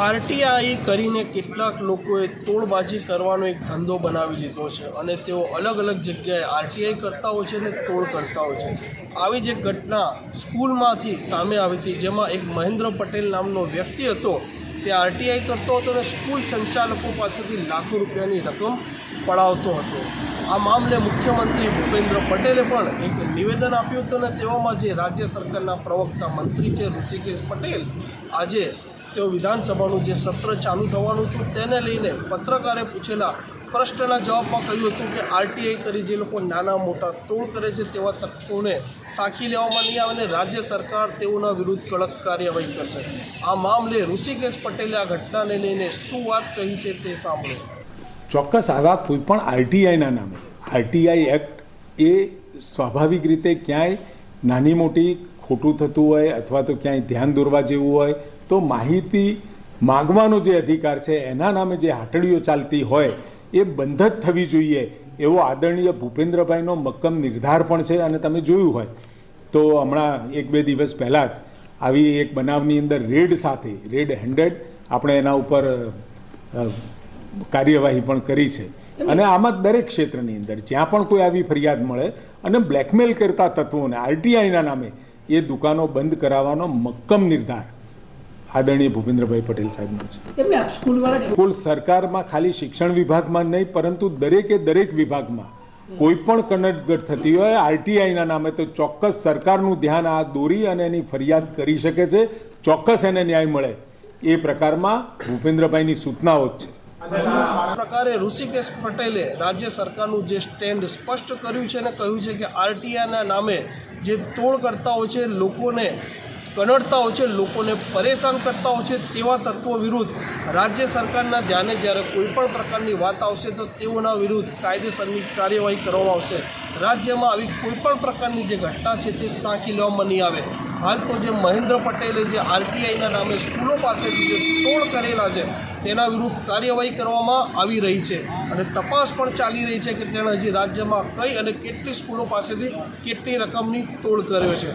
RTI કરીને કેટલાક લોકોએ તોડબાજી કરવાનો એક ધંધો બનાવી લીધો છે અને તેઓ અલગ અલગ જગ્યાએ આરટીઆઈ કરતા હોય છે અને તોડ કરતા હોય છે। આવી જ એક ઘટના સ્કૂલમાંથી સામે આવી હતી, જેમાં એક મહેન્દ્ર પટેલ નામનો વ્યક્તિ હતો, તે આરટીઆઈ કરતો હતો અને સ્કૂલ સંચાલકો પાસેથી લાખો રૂપિયાની રકમ પડાવતો હતો। આ મામલે મુખ્યમંત્રી ભૂપેન્દ્ર પટેલે પણ એક નિવેદન આપ્યું હતું અને તેવામાં જે રાજ્ય સરકારના પ્રવક્તા મંત્રી છે ઋષિકેશ પટેલ, આજે તેઓ વિધાનસભાનું જે સત્ર ચાલુ થવાનું હતું તેને લઈને પત્રકારે પૂછેલા પ્રશ્નના જવાબમાં કહ્યું હતું કે આરટીઆઈ કરી જે લોકો નાના મોટા તોડ કરે છે તેવા તત્વોને સાંખી લેવામાં નહીં આવે અને રાજ્ય સરકાર તેઓના વિરુદ્ધ કડક કાર્યવાહી કરશે। આ મામલે ઋષિકેશ પટેલે આ ઘટનાને લઈને શું વાત કહી છે તે સાંભળો। ચોક્કસ આવા કોઈપણ આરટીઆઈના નામે, આરટીઆઈ એક્ટ એ સ્વાભાવિક રીતે ક્યાંય નાની મોટી ખોટું થતું હોય અથવા તો ક્યાંય ધ્યાન દોરવા જેવું હોય તો માહિતી માગવાનો જે અધિકાર છે એના નામે જે હાટડીઓ ચાલતી હોય એ બંધ જ થવી જોઈએ એવો આદરણીય ભૂપેન્દ્રભાઈનો મક્કમ નિર્ધાર પણ છે। અને તમે જોયું હોય તો હમણાં 1-2 દિવસ પહેલાં જ આવી એક બનાવની અંદર રેડ હેન્ડેડ આપણે એના ઉપર કાર્યવાહી પણ કરી છે। અને આમાં દરેક ક્ષેત્રની અંદર જ્યાં પણ કોઈ આવી ફરિયાદ મળે અને બ્લેકમેલ કરતા તત્વોને આરટીઆઈના નામે એ દુકાનો બંધ કરાવવાનો મક્કમ નિર્ધાર આદરણીય ભૂપેન્દ્રભાઈ પટેલ સાહેબનો છે। સ્કૂલ સરકારમાં ખાલી શિક્ષણ વિભાગમાં નહીં પરંતુ દરેક વિભાગમાં કોઈ પણ કનડગત થતી હોય આરટીઆઈના નામે તો ચોક્કસ સરકારનું ધ્યાન આ દોરી અને એની ફરિયાદ કરી શકે છે, ચોક્કસ એને ન્યાય મળે એ પ્રકારમાં ભૂપેન્દ્રભાઈની સૂચનાઓ જ છે। આ પ્રકારે ઋષિકેશ પટેલે રાજ્ય સરકારનું જે સ્ટેન્ડ સ્પષ્ટ કર્યું છે અને કહ્યું છે કે આરટીઆઈના નામે જે તોડ કરતા હોય છે, લોકોને કનડતા હોય છે, લોકોને પરેશાન કરતા હોય છે, તેવા તત્વો વિરુદ્ધ રાજ્ય સરકારના ધ્યાને જ્યારે કોઈ પણ પ્રકારની વાત આવશે તો તેઓના વિરુદ્ધ કાયદેસરની કાર્યવાહી કરવામાં આવશે। રાજ્યમાં આવી કોઈ પણ પ્રકારની જે ઘટના છે તે સાંખી લેવામાં નહીં આવે। હાલ તો જે મહેન્દ્ર પટેલે જે આરટીઆઈના નામે સ્કૂલો પાસેથી જે તોડ કરેલા છે તેના વિરુદ્ધ કાર્યવાહી કરવામાં આવી રહી છે અને તપાસ પણ ચાલી રહી છે કે તેણે હજી રાજ્યમાં કઈ અને કેટલી સ્કૂલો પાસેથી કેટલી રકમની તોડ કર્યો છે।